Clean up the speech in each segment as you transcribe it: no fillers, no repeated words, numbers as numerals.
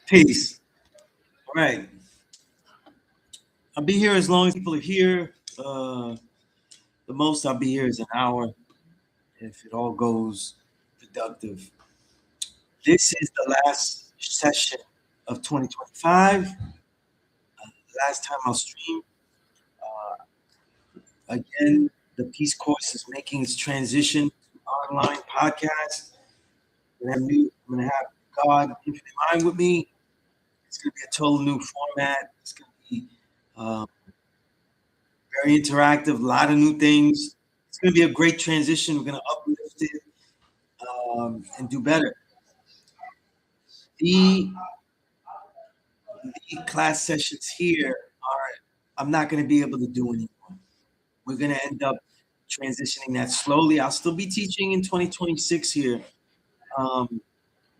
Peace. All right. I'll be here as long as people are here. The most I'll be here is an hour if it all goes productive. This is the last session of 2025. Last time I'll stream. Again, the Peace course is making its transition to online podcast. I'm gonna have God Infinite Mind with me. It's gonna be a total new format. It's gonna be um, very interactive, a lot of new things. It's going to be a great transition. We're going to uplift it and do better. The, the class sessions here are, I'm not going to be able to do anymore. We're going to end up transitioning that slowly. I'll still be teaching in 2026 here,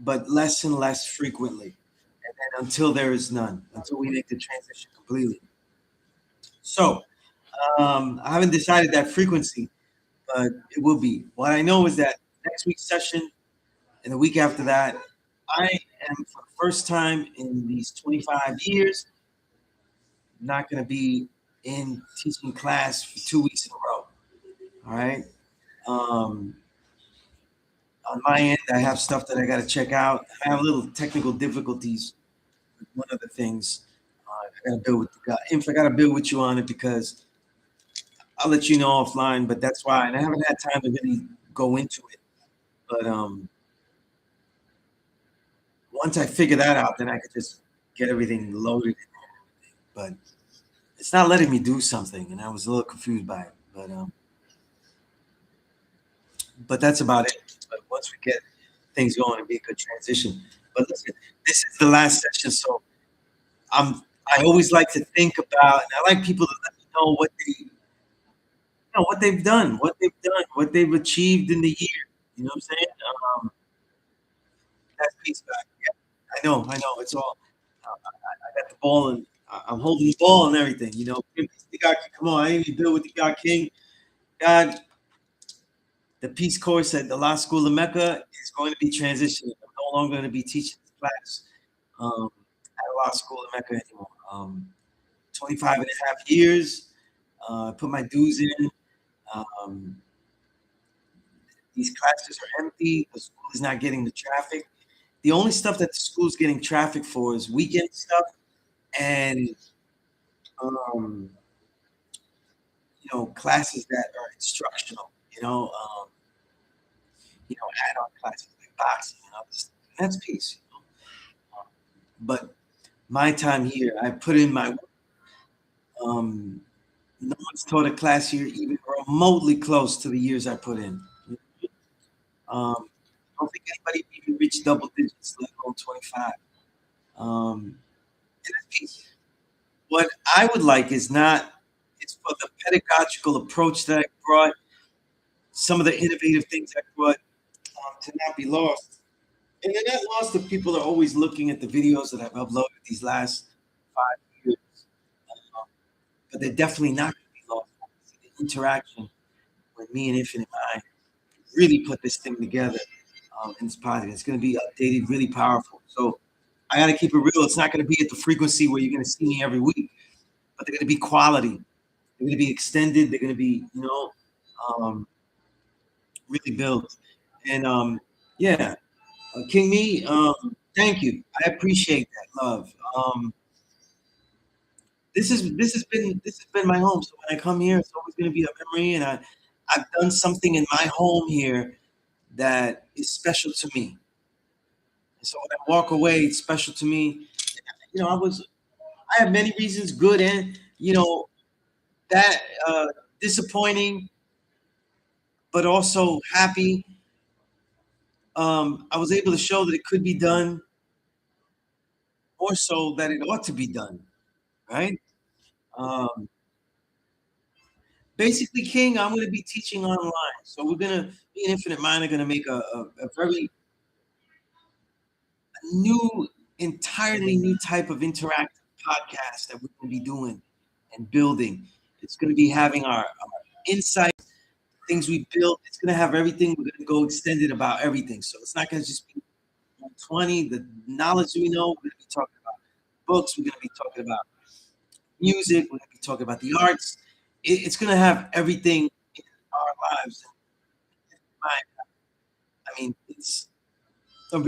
but less and less frequently. And then until there is none, until we make the transition completely. So I haven't decided that frequency, but it will be. What I know is that next week's session and the week after that, I am for the first time in these 25 years not going to be in teaching class for 2 weeks in a row. All right. Um, on my end, I have stuff that I got to check out. I have little technical difficulties with one of the things. I got to build with the guy. Inf, I got to build with you on it because I'll let you know offline. But that's why, and I haven't had time to really go into it. But once I figure that out, then I could just get everything loaded. But it's not letting me do something, and I was a little confused by it. But that's about it. But once we get things going, it'll be a good transition. But listen, this is the last session, so I always like to think about, and I like people to let me know what they've done, what they've achieved in the year. You know what I'm saying? That's peace back. Yeah, I know. It's all. I got the ball and I'm holding the ball and everything. You know, come on, I ain't even deal with the God King. God, the Peace course at the Law School of Mecca is going to be transitioning. I'm no longer going to be teaching this class at the Law School of Mecca anymore. 25 and a half years, put my dues in. Um, these classes are empty. The school is not getting the traffic. The only stuff that the school is getting traffic for is weekend stuff and classes that are instructional. Add-on classes like boxing and other stuff. And that's peace. But my time here, I put in my work. No one's taught a class here even remotely close to the years I put in. I don't think anybody even reached double digits, let alone 25. And that's peace. What I would like is it's for the pedagogical approach that I brought, some of the innovative things I brought to not be lost. And they're not lost if people are always looking at the videos that I've uploaded these last 5 years. But they're definitely not going to be lost. The interaction with me and Infinite Mind really put this thing together and it's positive. It's going to be updated, really powerful. So I got to keep it real. It's not going to be at the frequency where you're going to see me every week, but they're going to be quality. They're going to be extended. They're going to be, really built. And yeah, King Me, thank you. I appreciate that love. This has been my home. So when I come here, it's always going to be a memory, and I've done something in my home here that is special to me. And so when I walk away, it's special to me. I have many reasons, good and that disappointing, but also happy. I was able to show that it could be done, more so that it ought to be done, right? Um, Basically, King, I'm going to be teaching online. So me and Infinite Mind are going to make a very new, entirely new type of interactive podcast that we're going to be doing and building. It's going to be having our insight things we build. It's gonna have everything. We're gonna go extended about everything. So it's not gonna just be 20. The knowledge we know, we're gonna be talking about books. We're gonna be talking about music. We're gonna be talking about the arts. It's gonna have everything in our lives. I mean, it's a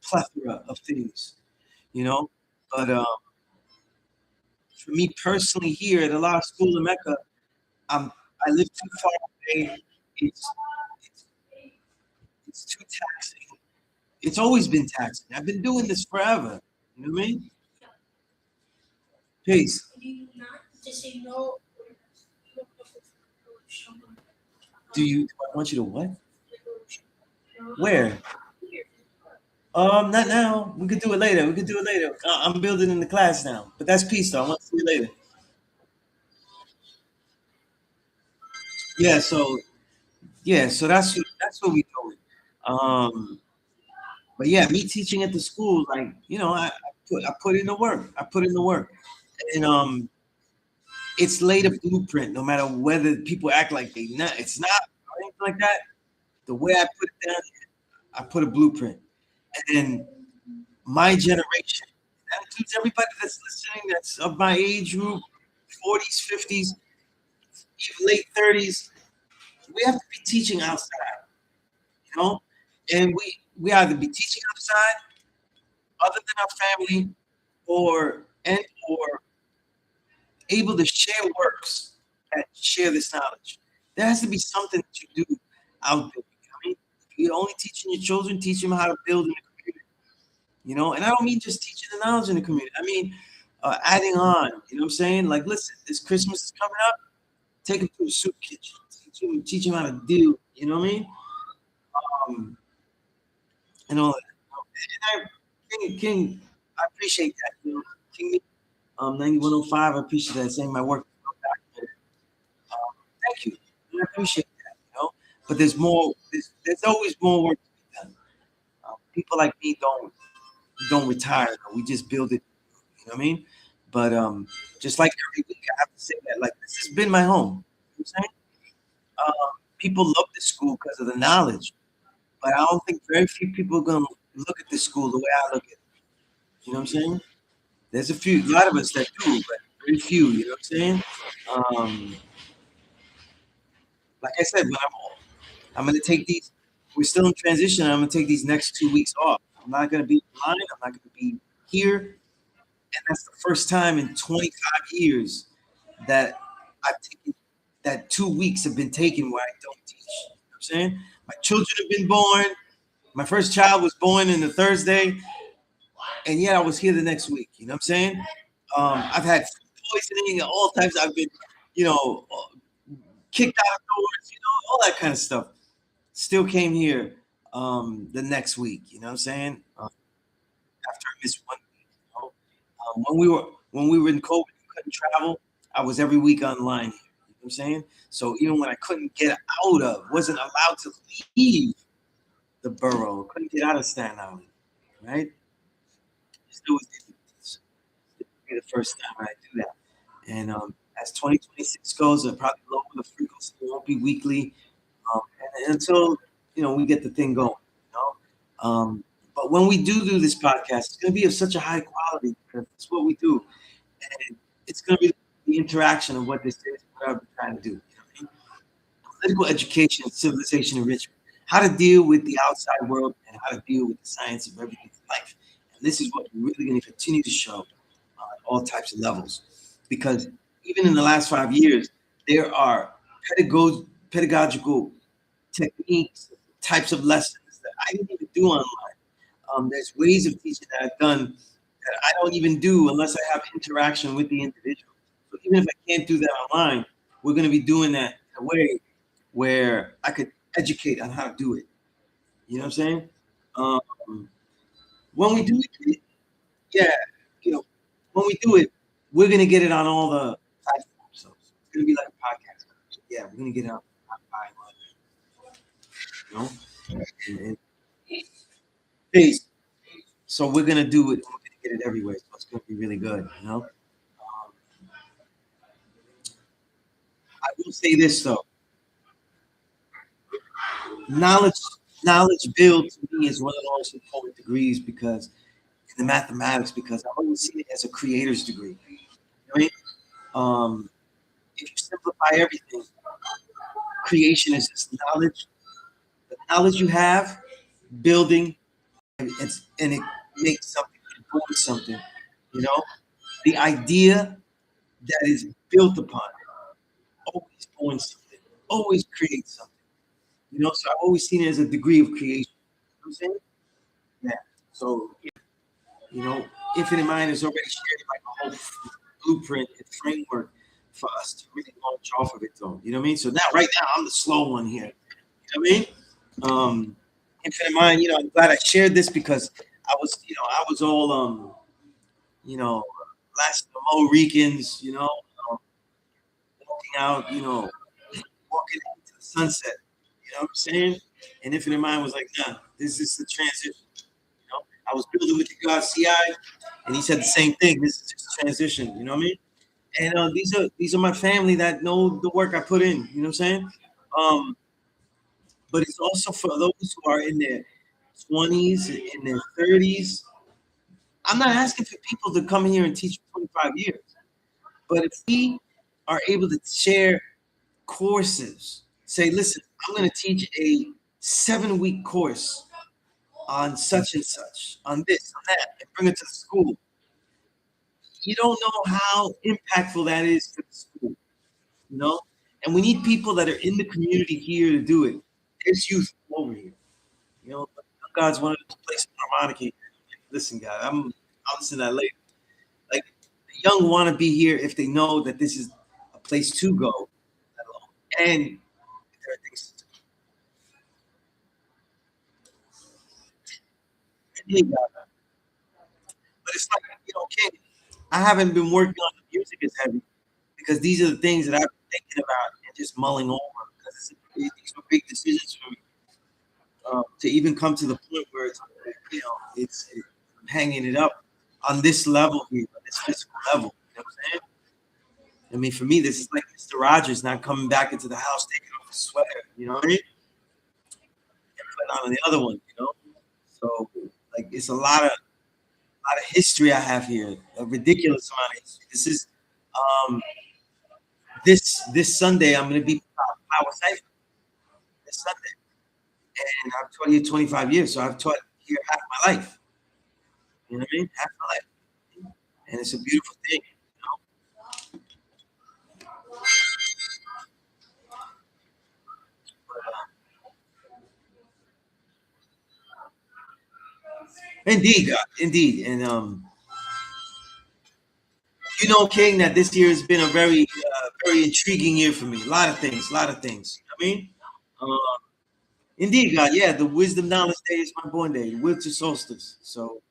plethora of things, you know. But for me personally, here at a law school in Mecca, I'm I live too far away. It's it's too taxing. It's always been taxing. I've been doing this forever. You know what I mean? Peace. Do I want you to what? Where? Not now. We could do it later. We could do it later. I'm building in the class now. But that's peace though. I want to see you later. Yeah, so so that's what we doing. Um, but yeah, me teaching at the school, like, I put in the work. I put in the work. And it's laid a blueprint, no matter whether people act like it's not or anything like that. The way I put it down, I put a blueprint. And then my generation, that includes everybody that's listening, that's of my age group, 40s, 50s, even late 30s, we have to be teaching outside, you know? And we either be teaching outside other than our family or able to share works that share this knowledge. There has to be something that you do out there. I mean, if you're only teaching your children, teach them how to build in the community. And I don't mean just teaching the knowledge in the community. I mean, adding on. You know what I'm saying? Like, listen, this Christmas is coming up. Take them to a soup kitchen. Teach them how to do. You know what I mean? Um, and all that. And King, I appreciate that. King, 9105. I appreciate that. Saying my work is well documented. Thank you. I appreciate that. But there's more. There's always more work to be done. People like me don't retire. Though. We just build it. You know what I mean? But just like every week, I have to say that like this has been my home. You know what I'm saying? People love this school because of the knowledge, but I don't think very few people are gonna look at this school the way I look at it. You know what I'm saying? There's a lot of us that do, but very few. You know what I'm saying? Um, like I said, I'm gonna take these. We're still in transition. I'm gonna take these next 2 weeks off. I'm not gonna be online. I'm not gonna be here, and that's the first time in 25 years that I've taken that 2 weeks have been taken where I don't teach. You know what I'm saying? My children have been born. My first child was born in the Thursday, and yet I was here the next week. You know what I'm saying? I've had food poisoning and all types. I've been, you know, kicked out of doors, all that kind of stuff. Still came here the next week. You know what I'm saying? After I missed one week. When we were in COVID, we couldn't travel. I was every week online. You know what I'm saying? So even when I couldn't get out of, wasn't allowed to leave the borough, couldn't get out of Staten Island, right? Still was be the first time I do that. And as 2026 goes, it'll probably lower the frequency. It won't be weekly and until we get the thing going. You but when we do this podcast, it's going to be of such a high quality because it's what we do, and it's going to be the interaction of what this is, what I'm trying to do. You know what I mean? Political education, civilization enrichment, how to deal with the outside world, and how to deal with the science of everything's life. And this is what we're really going to continue to show on all types of levels, because even in the last 5 years, there are pedagogical techniques, types of lessons that I didn't even do online. There's ways of teaching that I've done that I don't even do unless I have interaction with the individual. So even if I can't do that online, we're going to be doing that in a way where I could educate on how to do it. You know what I'm saying? Um, when we do it, yeah, you know, when we do it, we're going to get it on all the platforms. So it's going to be like a podcast. So yeah, we're going to get it on Spotify, you know, and peace. So we're gonna do it. We're gonna get it everywhere. So it's gonna be really good. I will say this though. knowledge knowledge build to me is one of the most important degrees because in the mathematics because I always see it as a creator's degree. You know what I mean? If you simplify everything, creation is just knowledge. The knowledge you have, building, and it makes something, it builds something. You know, the idea that is built upon always owns something, always creates something. You know, so I've always seen it as a degree of creation. You know what I'm saying? Yeah. So you know, Infinite Mind has already shared like a whole blueprint and framework for us to really launch off of it, though. You know what I mean? So now, right now, I'm the slow one here. You know what I mean? Um, Infinite Mind. You know, I'm glad I shared this because I was all, you know, last the Mohicans, um, walking out, walking into the sunset. You know what I'm saying? And Infinite Mind was like, nah, this is the transition. You know, I was building with the God CI, and he said the same thing. This is just transition. You know what I mean? And these are my family that know the work I put in. You know what I'm saying? Um, but it's also for those who are in their 20s, in their 30s. I'm not asking for people to come here and teach for 25 years, but if we are able to share courses, say, listen, I'm going to teach a 7-week course on such and such, on this, on that, and bring it to the school. You don't know how impactful that is to the school, you know? And we need people that are in the community here to do it. There's youth over here, you know? God's wanted to play some harmonica. Listen, guys, I'll listen to that later. Like, the young want to be here if they know that this is a place to go, and there are things to do. But it's like, King, I haven't been working on the music as heavy because these are the things that I've been thinking about and just mulling over because these were big decisions for me to even come to the point where I'm hanging it up on this level here, on this physical level. You know what I'm saying? I mean, for me, this is like Mr. Rogers not coming back into the house, taking off his sweater. You know what I mean? And putting on the other one. You know, so like it's a lot of history I have here, a ridiculous amount of history. This is um, this Sunday. I'm going to be Power Cipher this Sunday, and I've taught here 25 years, so I've taught here half my life. You know what I mean? Half my life, and it's a beautiful thing. Indeed, God, indeed, and King, that this year has been a very intriguing year for me. A lot of things, a lot of things. You know what I mean? Indeed, God, yeah, the Wisdom Knowledge Day is my born day, winter solstice. So,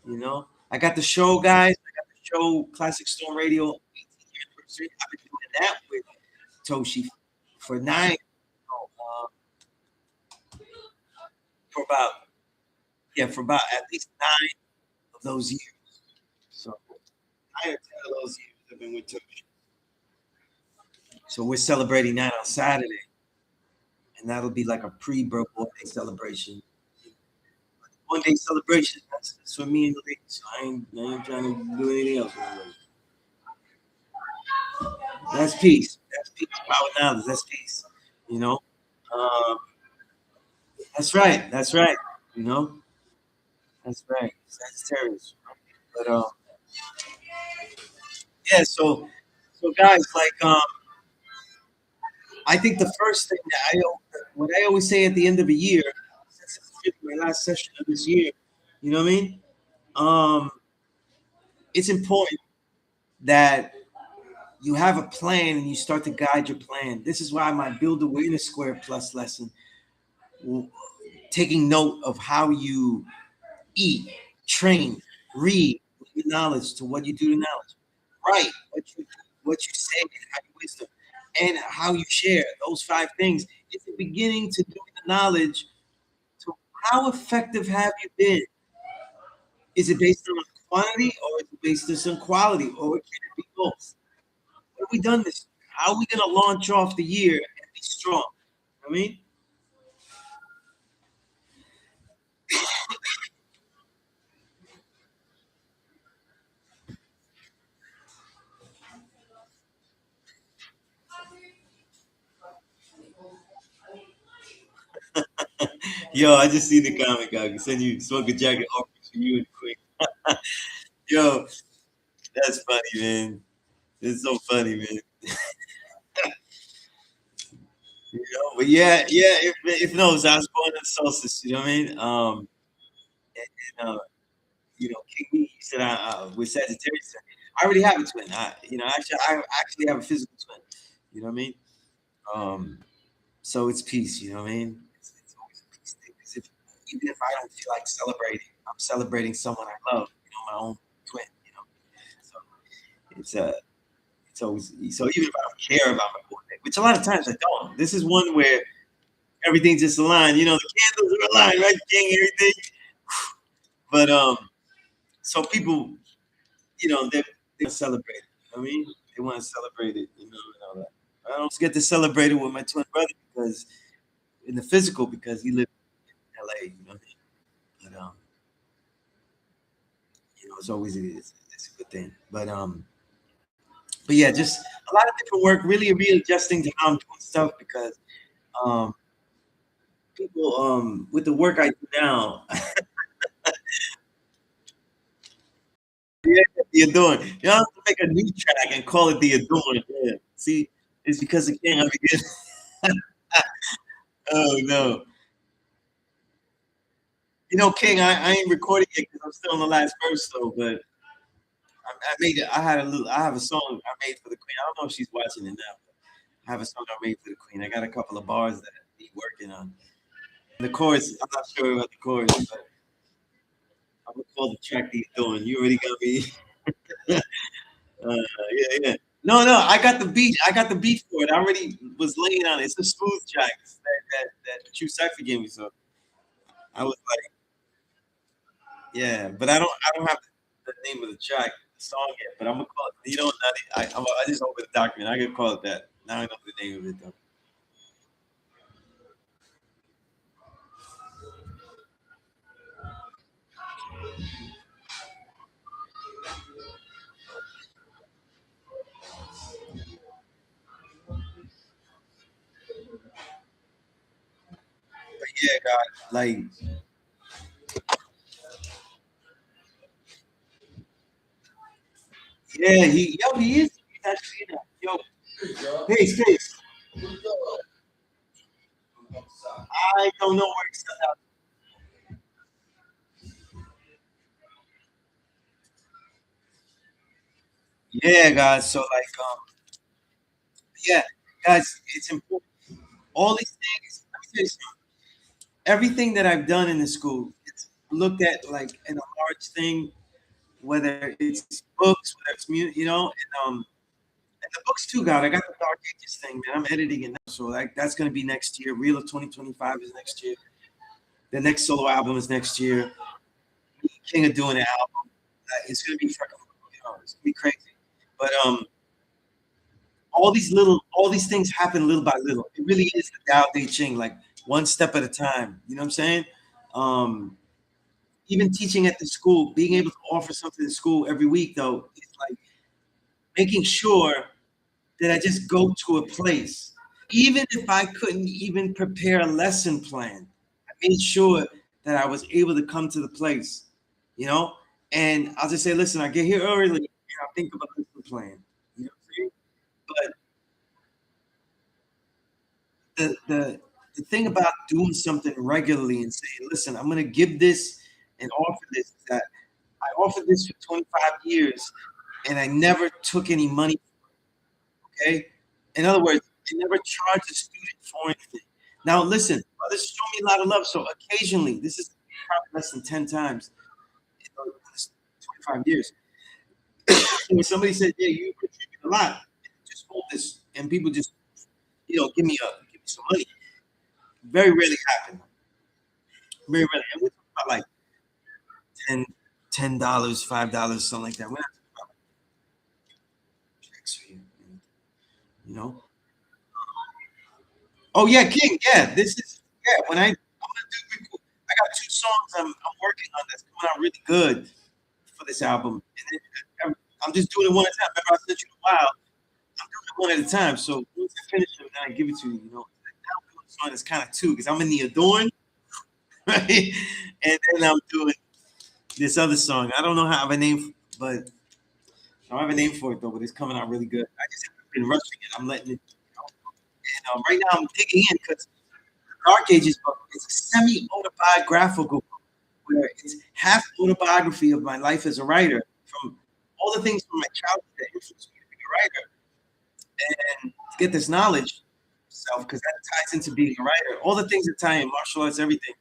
I got the show, guys. I got the show, Classic Storm Radio, 18th year anniversary. I've been doing that with Toshi for for about, for about at least 9 of those years. So, 9 or 10 of those years I've been with Toshi. So, we're celebrating that on Saturday, and that'll be like a pre-birthday celebration. 1 day celebration. That's for me and the ladies. So I ain't trying to do anything else. That's peace. That's peace. Power knowledge. That's peace. You know. Um, that's right. That's right. You know. That's right. Sagittarius. But yeah. So guys, like I think the first thing that what I always say at the end of a year, since it's my last session of this year, you know what I mean? Um, it's important that you have a plan and you start to guide your plan. This is why my Build Awareness Square Plus lesson, taking note of how you eat, train, read, with knowledge to what you do to knowledge, write what you say, and how you wisdom, and how you share those 5 things. It's the beginning to doing the knowledge. To how effective have you been? Is it based on quantity or is it based on quality, or can it be both? What have we done this year? How are we going to launch off the year and be strong? I mean, Yo, I just see the comic. I can send you smoke a jacket offers for you and Queen. Yo, that's funny, man. It's so funny, man. You know, but yeah. If no, I was born in solstice. You know what I mean? And, you know, King Me, he said with Sagittarius. I already have a twin. I actually have a physical twin. You know what I mean? Um, so it's peace. You know what I mean? It's always a peace thing. 'Cause even if I don't feel like celebrating, I'm celebrating someone I love. You know, my own twin. You know, so it's it's always so even if I don't care about my birthday, which a lot of times I don't. This is one where everything just aligned. You know, the candles are aligned, right? King, everything. But so people, you know, they celebrate it. You know what I mean? They want to celebrate it, you know, and all that. I don't get to celebrate it with my twin brother because in the physical because he lives in LA, you know what I mean? But you know, it's a good thing. But yeah, just a lot of different work, really readjusting to how I'm doing stuff because um people with the work I do now, yeah, the Adorn. You have to make a new track and call it the Adorn. Yeah. See, it's because again I begin. Oh no. You know, King, I ain't recording it because I'm still on the last verse though, but I made it. I have a song I made for the Queen. I don't know if she's watching it now, but I have a song I made for the Queen. I got a couple of bars that I need working on. The chorus, I'm not sure about the chorus, but I'm gonna call the track the Adorn. You already got me. Yeah. No, I got the beat. I got the beat for it. I already was laying on it. It's a smooth track that True Cypher gave me. So I was like, yeah, but I don't have the name of the track, the song yet. But I'm gonna call it. You know, I just opened the document. I can call it that. Now I know the name of it though. But yeah, God, like yeah, he is. He's actually in that. Yo, peace. I don't know where he's at. Yeah, guys. So like, yeah, guys, it's important. All these things. Let me tell you something. Everything that I've done in the school, it's looked at like in a large thing, whether it's books, whether it's music, you know, and the books too, God. I got the Dark Ages thing, man. I'm editing it now, so like that's gonna be next year. Real of 2025 is next year. The next solo album is next year. King of doing an album. It's gonna be fucking, you know, it's gonna be crazy. But all these things happen little by little. It really is the Tao Te Ching, like one step at a time. You know what I'm saying? Um, even teaching at the school, being able to offer something to school every week, though, it's like making sure that I just go to a place. Even if I couldn't even prepare a lesson plan, I made sure that I was able to come to the place, you know? And I'll just say, listen, I get here early and I'll think of a lesson plan. You know what I'm saying? But the thing about doing something regularly and saying, listen, I'm gonna give this and offer this is that I offered this for 25 years and I never took any money, okay? In other words, I never charged a student for anything. Now listen, others show me a lot of love. So occasionally, this is probably less than 10 times in those 25 years. When somebody said, yeah, you contribute a lot, just hold this, and people just, you know, give me some money. Very rarely happen. Very rarely. And we're talking about like 10 $10, $5, something like that. We're not talking about checks for you, you know. Oh yeah, King. Yeah, this is yeah. When I'm gonna do, I got two songs I'm working on that's coming out really good for this album. And then I'm just doing it one at a time. Remember, I said you a while. I'm doing it one at a time. So once I finish them, then I give it to you. You know, now I'm doing a song that's kind of two because I'm in the Adorn. right? And then I'm doing this other song. I don't know how I have a name, but I don't have a name for it though. But it's coming out really good. I just haven't been rushing it. I'm letting it. And right now I'm digging in because Dark Ages book is a semi-autobiographical book where it's half autobiography of my life as a writer, from all the things from my childhood that influenced me to be a writer, and to get this knowledge self, because that ties into being a writer. All the things that tie in martial arts, everything,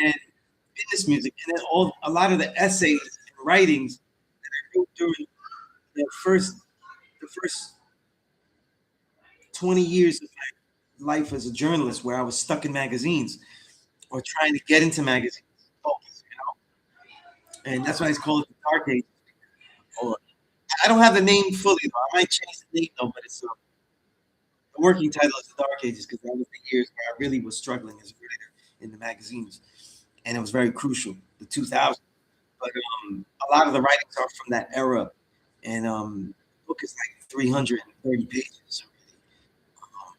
and fitness music, and then a lot of the essays and writings that I wrote during the first 20 years of my life as a journalist, where I was stuck in magazines or trying to get into magazines. And that's why it's called the Dark Ages. Or I don't have the name fully though. I might change the name though, but it's the working title is the Dark Ages because that was the years where I really was struggling as a writer in the magazines, and it was very crucial. The 2000s, but a lot of the writings are from that era, and the book is like 330 pages. Um,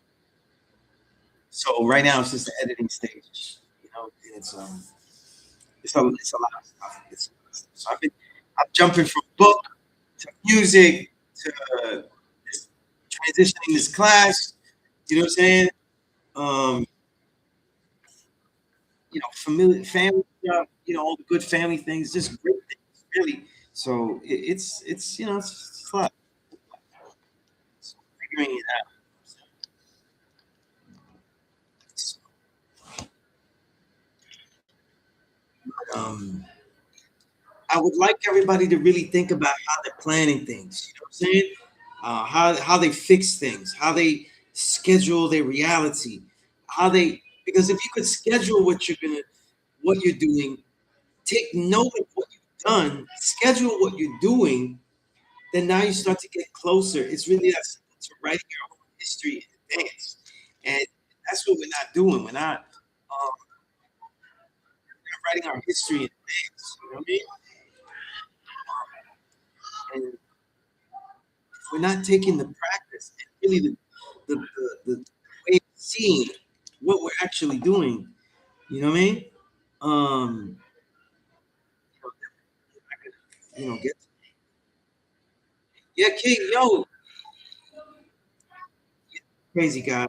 so right now it's just the editing stage, it's a lot of stuff. So I'm jumping from book to music to this, transitioning this class. You know what I'm saying? Um, familiar family stuff. All the good family things, just great things, really. So it's it's a lot. So figuring it out. So, um, I would like everybody to really think about how they're planning things. You know what I'm saying? How they fix things, how they schedule their reality, how they because if you could schedule what you're doing, take note of what you've done, schedule what you're doing, then now you start to get closer. It's really that simple to write your own history in advance, and that's what we're not doing. We're not writing our history in advance. You know what I mean? And we're not taking the practice and really the way of seeing what we're actually doing. You know what I mean? Um, get yeah, King, yo, crazy guy,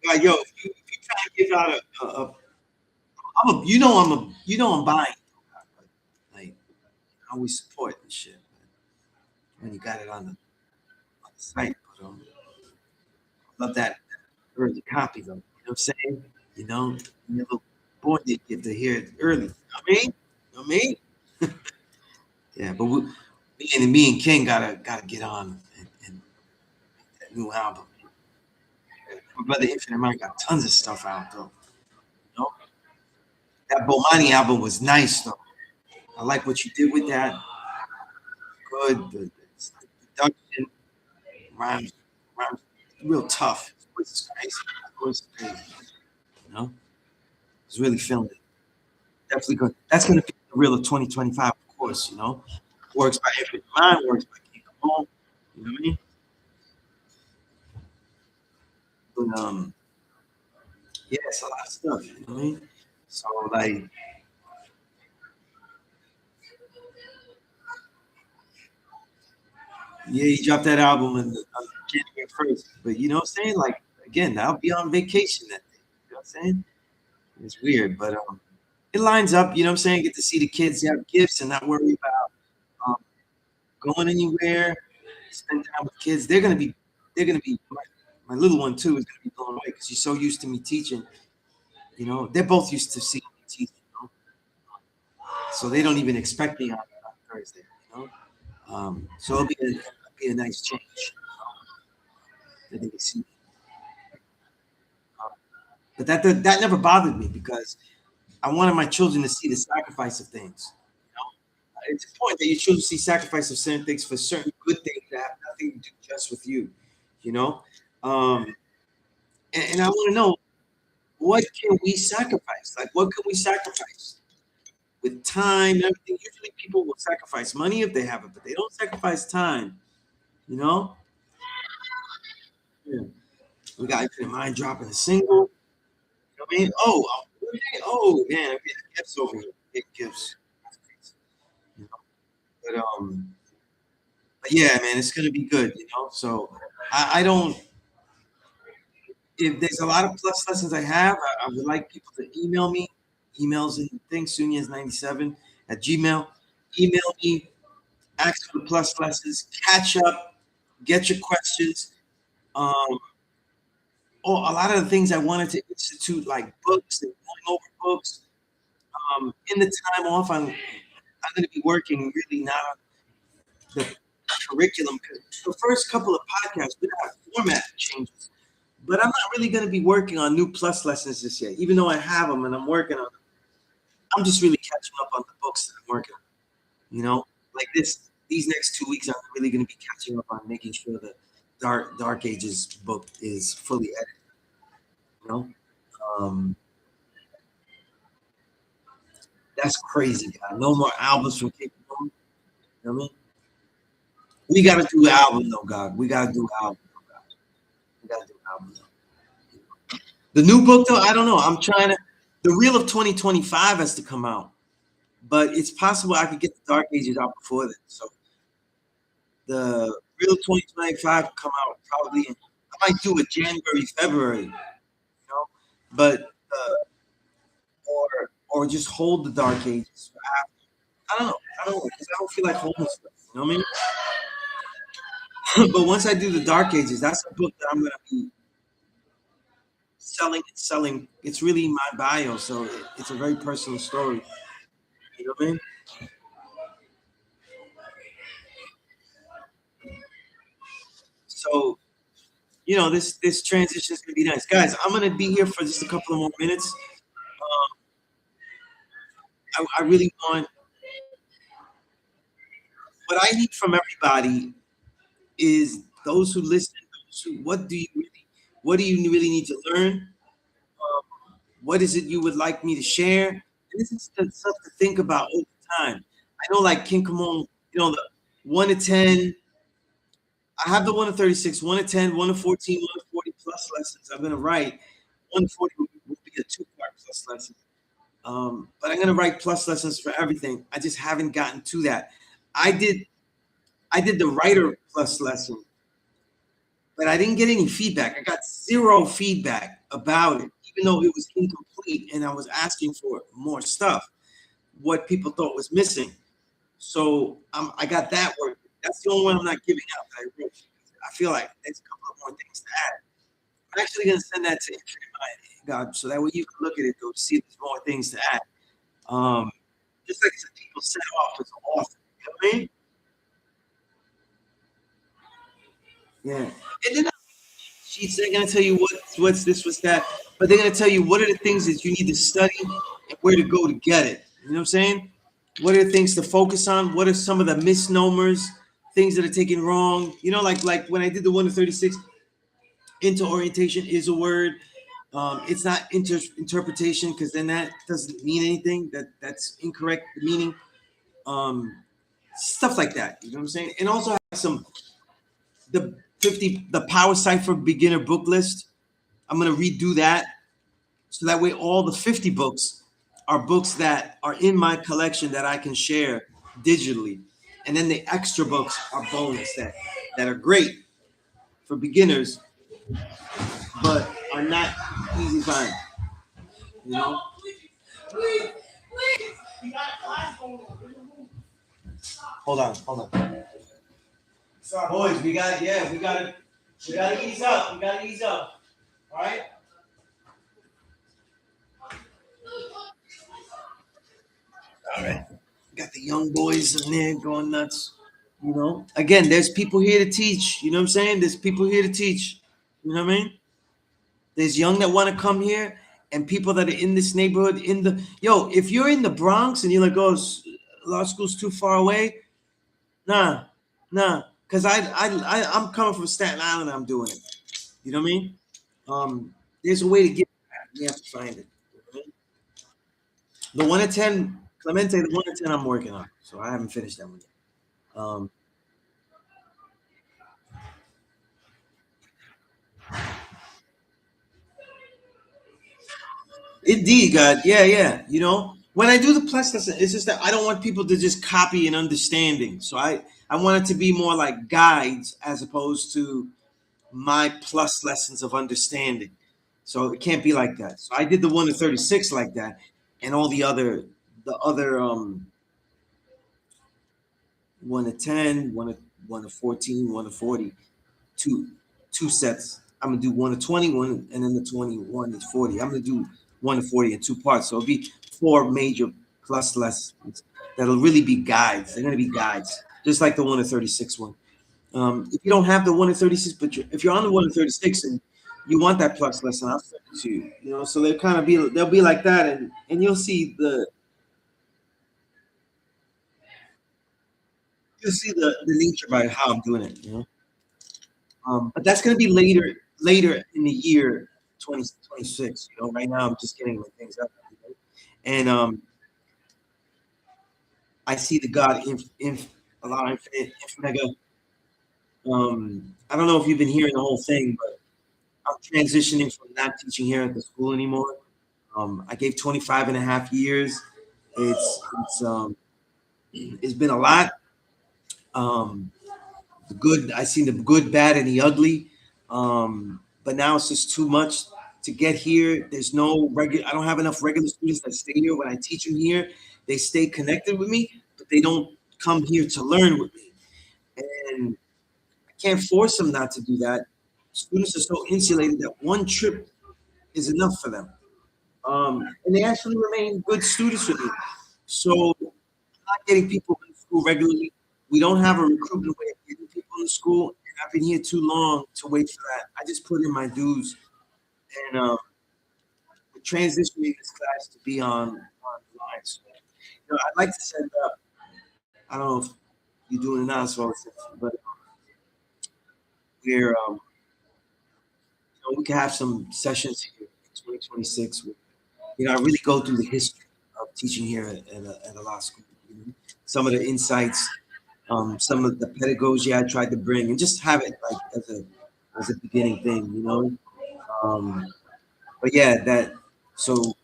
yo. If you try to give out I'm buying. Like I always support and shit when you got it on the site. But love that early copy though. You know what I'm saying? You never born did get to hear it early. You know what I mean? You know what I mean? Yeah, but me and King gotta get on and that new album. My brother Infinite Mind got tons of stuff out though. You know? That Bomani album was nice though. I like what you did with that. Good. The production, rhymes, rhymes, real tough. It's crazy. It's crazy. You know, it's really feeling it. Definitely good. That's gonna be the real of 2025, of course. Works by Infinite Mind, works by King Cole. You know what I mean? But yeah, it's a lot of stuff. You know what I mean? So like, yeah, he dropped that album on January 1st. But you know what I'm saying? Like again, I'll be on vacation that day. You know what I'm saying? It's weird, but it lines up. You know what I'm saying? Get to see the kids have gifts and not worry about um, going anywhere. Spend time with kids. They're gonna be. My little one too is gonna be blown away because she's so used to me teaching. They're both used to seeing me teach. So they don't even expect me on Thursday. You so it'll be a nice change that they can see me. But that never bothered me because I wanted my children to see the sacrifice of things. It's important that your children see sacrifice of certain things for certain good things that have nothing to do just with you. You know, um, and I want to know what can we sacrifice? Like, what can we sacrifice with time and everything? Usually, people will sacrifice money if they have it, but they don't sacrifice time. You know, yeah. We got Infinite Mind dropping a single. You know what I mean? Oh, Oh man, I'm getting gifts over here. Getting gifts. You know? But yeah, man, it's gonna be good. So I don't. If there's a lot of plus lessons I have, I would like people to email me. Emails and things. Sunyas97 at Gmail. Email me. Ask for the plus lessons. Catch up. Get your questions. Um, oh, a lot of the things I wanted to institute, like books and going over books. In the time off, I'm going to be working really now the curriculum because the first couple of podcasts we have format changes, but I'm not really going to be working on new plus lessons this year, even though I have them and I'm working on them. I'm just really catching up on the books that I'm working on. Like these next 2 weeks, I'm really going to be catching up on making sure the Dark Ages book is fully edited. You know, um, that's crazy, guy. No more albums from King Kong. You know what I mean? We got to do an album though, God. We got to do an album. We got to do an album though. The new book though, I don't know. I'm trying to. The Reel of 2025 has to come out, but it's possible I could get the Dark Ages out before that. So the Reel of 2025 will come out probably. I might do it January, February. But or just hold the Dark Ages for after. I don't know. I don't know because I don't feel like holding stuff. You know what I mean? But once I do the Dark Ages, that's a book that I'm gonna be selling and selling. It's really my bio, so it's a very personal story. You know what I mean? So this transition is gonna be nice, guys. I'm gonna be here for just a couple of more minutes. I really want what I need from everybody is those who listen. What do you really need to learn? What is it you would like me to share? And this is stuff to think about over time. I know, like King Kamon, the 1 to 10. I have the 1 to 36, 1 to 10, 1 to 14, 1 to 40 plus lessons. I'm going to write 140 will be a two-part plus lesson. But I'm going to write plus lessons for everything. I just haven't gotten to that. I did I did the writer plus lesson, but I didn't get any feedback. I got zero feedback about it, even though it was incomplete and I was asking for more stuff, what people thought was missing. So I got that work. That's the only one I'm not giving out that I wrote. I feel like there's a couple of more things to add. I'm actually going to send that to God, so that way you can look at it, go see there's more things to add. Um, just like some people set off as an author. You know what I mean? Yeah. And then sheets, they're going to tell you what's this, what's that, but they're going to tell you what are the things that you need to study and where to go to get it. You know what I'm saying? What are the things to focus on? What are some of the misnomers, things that are taken wrong? Like when I did the 1 to 36, into orientation is a word. It's not interpretation because then that doesn't mean anything. That's incorrect meaning. Um, Stuff like that. You know what I'm saying? And also have some the Power Cipher beginner book list. I'm gonna redo that so that way all the 50 books are books that are in my collection that I can share digitally, and then the extra books are bonus that are great for beginners, but are not easy to find. You know. Hold on. Boys, we gotta ease up. We gotta ease up. All right. All right. Got the young boys in there going nuts. Again, there's people here to teach. You know what I'm saying? There's people here to teach. You know what I mean? There's young that want to come here, and people that are in this neighborhood. If you're in the Bronx and you're like, oh, law school's too far away, nah, nah, because I'm coming from Staten Island. I'm doing it. You know what I mean? There's a way to get back. You have to find it. You know what I mean? The 1 to 10, Clemente, the 1 to 10, I'm working on, so I haven't finished that one yet. Indeed, God. Yeah, yeah. You know, when I do the plus lesson, it's just that I don't want people to just copy an understanding. So I want it to be more like guides as opposed to my plus lessons of understanding. So it can't be like that. So I did the 1 to 36 like that, and all the other 1 to 10, 1 to 14, 1 to 40, two two sets. I'm gonna do 1 to 20, and then the 21 to 40. I'm gonna do 1 to 40 in two parts. So it'll be four major plus lessons that'll really be guides. They're gonna be guides, just like the 1 to 36 one. If you don't have the 1 to 36, but if you're on the 1 to 36 and you want that plus lesson, I'll send it to you. You know, so they'll be like that, and you'll see the nature by how I'm doing it. You know, but that's gonna be later in the year 2026. You know, right now I'm just getting my things up, you know? And I see the God in Allah infinite mega. I don't know if you've been hearing the whole thing, but I'm transitioning from not teaching here at the school anymore. I gave 25 and a half years. It's been a lot. Um, the good, I seen the good, bad, and the ugly. But now it's just too much to get here. There's no regular. I don't have enough regular students that stay here when I teach them here. They stay connected with me, but they don't come here to learn with me. And I can't force them not to do that. Students are so insulated that one trip is enough for them. And they actually remain good students with me. So I'm not getting people in school regularly. We don't have a recruitment way of getting people in school. And I've been here too long to wait for that. I just put in my dues, and we're transitioning this class to be online. So, you know, I'd like to set up. I don't know if you're doing it now, so but we're we can have some sessions here in 2026. You know, I really go through the history of teaching here at a law school. You know? Some of the insights, some of the pedagogy I tried to bring, and just have it like as a beginning thing, you know. Um, but yeah, that so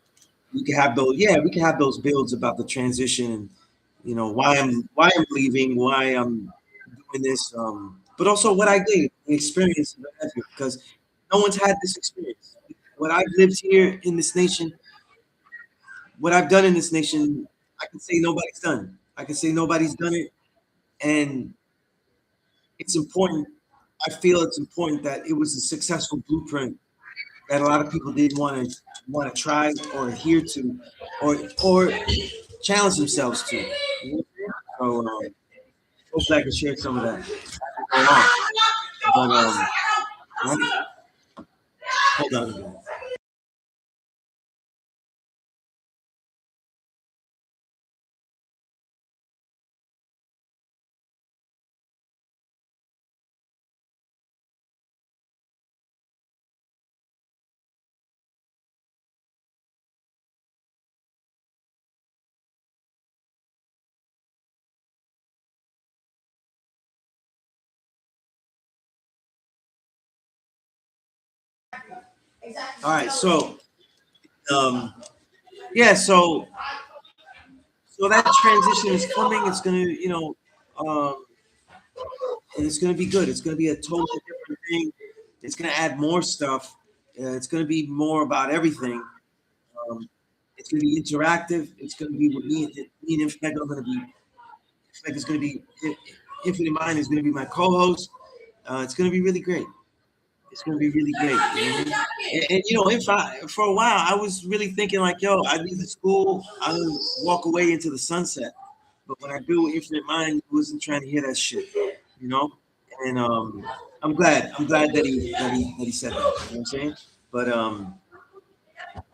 we can have those. Yeah, we can have those builds about the transition, and you know why I'm leaving, why I'm doing this, but also what I did, the experience that I had here, because no one's had this experience. What I've lived here in this nation, what I've done in this nation, I can say nobody's done. I can say nobody's done it, and it's important. I feel it's important that it was a successful blueprint that a lot of people didn't want to try or adhere to, or challenge themselves to. You know? So hopefully I can share some of that. But hold on a minute. All right, so um, yeah, so that transition is coming. It's gonna, and it's gonna be good. It's gonna be a totally different thing. It's gonna add more stuff. It's gonna be more about everything. Um, it's gonna be interactive. It's gonna be with me and Infeg are gonna be. Infeg is gonna be. Infinite Mind is gonna be my co-host. It's gonna be really great. It's gonna be really great. You know? And you know, if I for a while I was really thinking like, yo, I leave the school, I walk away into the sunset. But when I built Infinite Mind, I wasn't trying to hear that shit, you know. And I'm glad that he said that. You know what I'm saying? But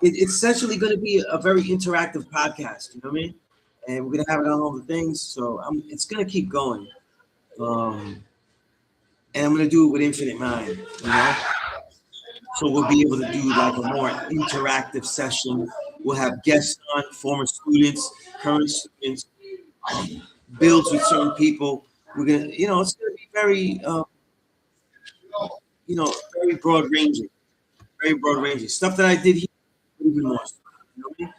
it's essentially going to be a very interactive podcast. You know what I mean? And we're gonna have it on all the things. So it's gonna keep going. Um, and I'm gonna do it with Infinite Mind. You know. So we'll be able to do like a more interactive session. We'll have guests on, former students, current students, builds with certain people. We're gonna, you know, it's gonna be very, you know, very broad ranging stuff that I did here, even more. You know what I mean?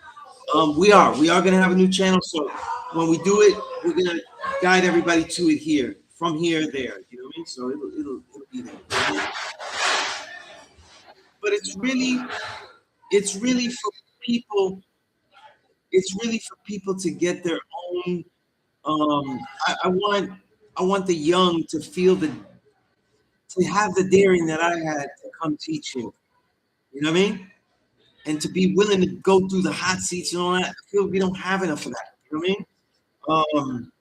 We are gonna have a new channel. So when we do it, we're gonna guide everybody to it here, from here there. You know what I mean? So it'll be there. But it's really for people. It's really for people to get their own. I want the young to feel to have the daring that I had to come teach you. You know what I mean? And to be willing to go through the hot seats and all that. I feel we don't have enough of that. You know what I mean?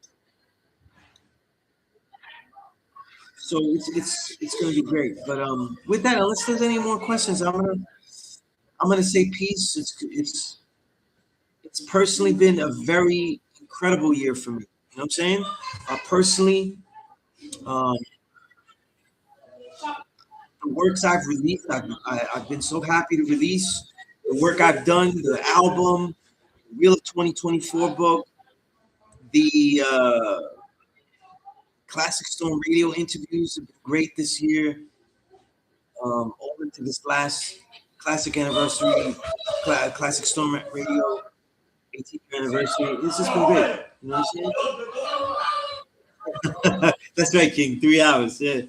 So it's gonna be great. But with that, unless there's any more questions, I'm gonna say peace. It's personally been a very incredible year for me. You know what I'm saying? Personally, um, the works I've released, I've been so happy to release the work I've done, the album, the Real of 2024 book, the Classic Storm radio interviews have been great this year. All into this last classic anniversary, Classic Storm Radio 18th anniversary. This has been great. You know what I'm saying? That's right, King. 3 hours. Yeah.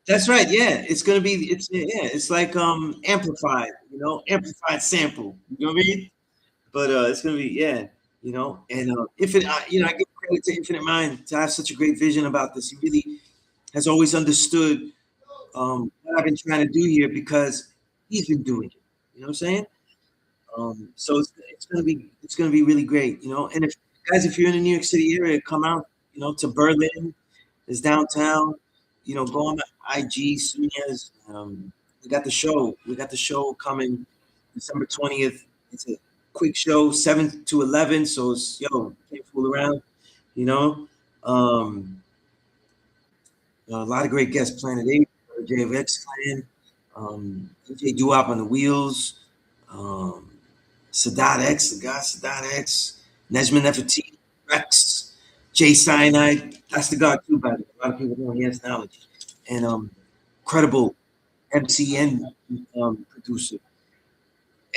That's right. Yeah. It's gonna be. It's yeah. It's like amplified. Amplified sample. You know what I mean? But it's gonna be yeah. And I give credit to Infinite Mind to have such a great vision about this. He really has always understood what I've been trying to do here because he's been doing it. You know what I'm saying? So it's gonna be really great. And if guys, if you're in the New York City area, come out. To Berlin, is downtown. Go on the IG, Sunyas. We got the show. We got the show coming December 20th. It's a quick show, 7 to 11. So it's can't fool around. You know, um, a lot of great guests. Planet Eight, JFX Clan, DJ Duop on the wheels. Um, Sadat X, the guy Sadat X, Nejman Nefertiti, Rex, Jay Cyanide. That's the God too, by the way. A lot of people don't know he has knowledge. And credible MC and producer.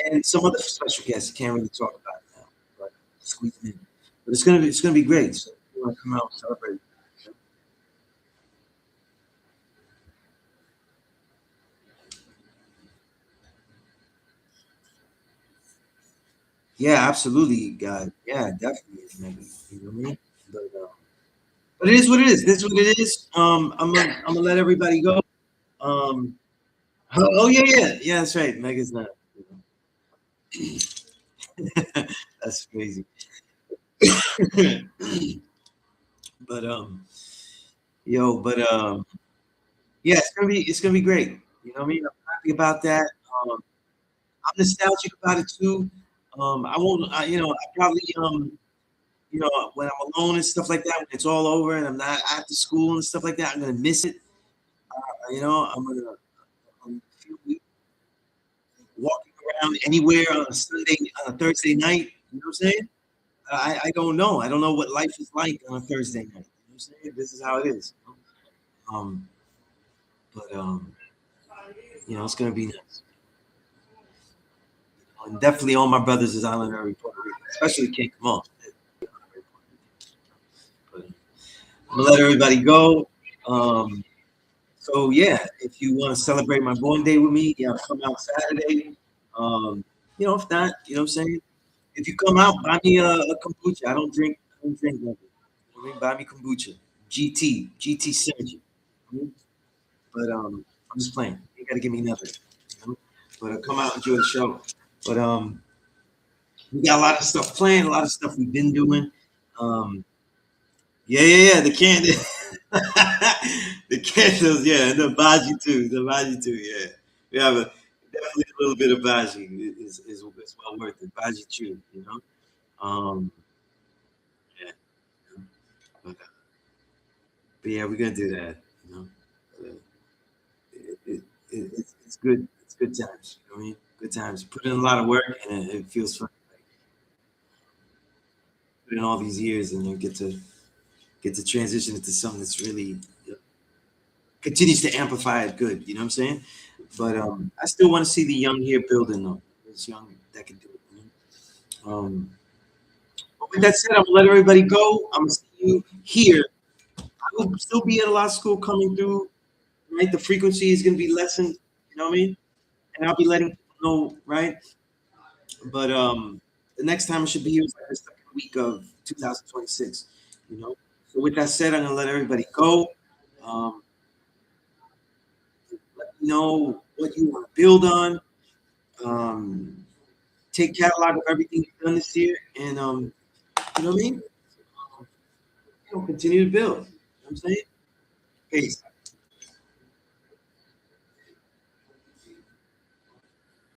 And some other special guests I can't really talk about now, but squeeze in. But it's gonna be great. So if you want to come out and celebrate. Yeah, absolutely, God. Yeah, definitely, maybe. You know what I mean? But it is what it is. This is what it is. I'm gonna let everybody go. Um, oh yeah, yeah, yeah. That's right. Mega's not. That's crazy. But yeah, it's gonna be great. You know what I mean? I'm happy about that. Um, I'm nostalgic about it too. I won't. I probably when I'm alone and stuff like that, when it's all over and I'm not after school and stuff like that, I'm gonna miss it. I'm gonna feel weak walking around anywhere on a Sunday, on a Thursday night. You know what I'm saying? I don't know. I don't know what life is like on a Thursday night. You know what I'm saying? This is how it is. Um, but it's gonna be nice. And definitely all my brothers is honorary Puerto Rican, especially King. Come on. But I'm gonna let everybody go. Um, so yeah, if you want to celebrate my born day with me, yeah, come out Saturday. If not, you know what I'm saying? If you come out, buy me a kombucha. I don't drink nothing. You know what I mean? Buy me kombucha. GT Synergy. But I'm just playing. You gotta give me nothing. You know? But come out, enjoy the show. But we got a lot of stuff planned, a lot of stuff we've been doing. Um, yeah, yeah, yeah. The can, the candles, yeah, and the baji too, yeah. We have definitely a little bit of baji is well worth it. Baji chew, you know. Um, yeah, but, yeah, we're gonna do that, you know. But, it's good. It's good times. You know what I mean? Good times. Put in a lot of work, and it feels fun. Like, put in all these years, and you get to transition into something that's really continues to amplify it good. You know what I'm saying? But I still want to see the young here building though. It's young that can do it. But with that said, I'm gonna let everybody go. I'm gonna see you here. I will still be at a lot of school coming through. Right, the frequency is gonna be lessened. You know what I mean? And I'll be letting people know. Right, but the next time I should be here is like the second week of 2026. You know. So with that said, I'm gonna let everybody go. Um, let me know what you want to build on. Um, take catalog of everything you've done this year, and you know what I mean. Continue to build. You know what I'm saying, peace.